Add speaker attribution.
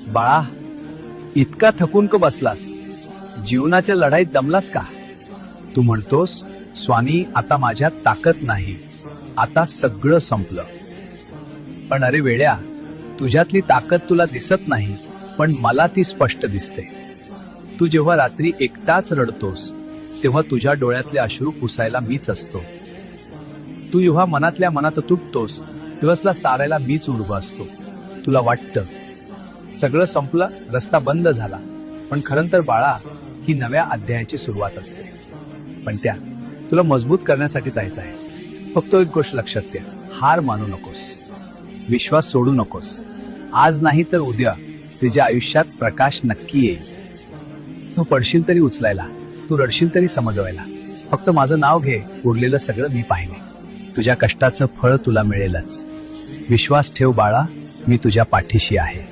Speaker 1: बाळा, इतका थकून का बसलास? जीवनाच्या लढाईत दमलास का? तू म्हणतोस, स्वामी आता माझ्यात ताकद नाही, आता सगळं संपलं. पण अरे वेड्या, तुझ्यातली ताकद तुला दिसत नाही, पण मला ती स्पष्ट दिसते. तू जेव्हा रात्री एकटाच रडतोस तेव्हा तुझ्या डोळ्यातले अश्रू पुसायला मीच असतो. तू जेव्हा मनातल्या मनात तुटतोस दिवसला सारायला मीच उभा असतो. तुला वाटतं सगळं संपलं, रस्ता बंद झाला, पण खरं तर बाळा, ही नव्या अध्यायाची सुरुवात असते. पण त्या तुला मजबूत करण्यासाठी जायचं आहे. फक्त एक गोष्ट लक्षात ठेव, हार मानू नकोस, विश्वास सोडू नकोस. आज नाही तर उद्या तुझ्या आयुष्यात प्रकाश नक्की येईल. तू पडशील तरी उचलायला, तू रडशील तरी समजवायला. फक्त माझं नाव घे, उरलेलं सगळं मी पाहिले. तुझ्या कष्टाचं फळ तुला मिळेलच. विश्वास ठेव बाळा, मी तुझ्या पाठीशी आहे.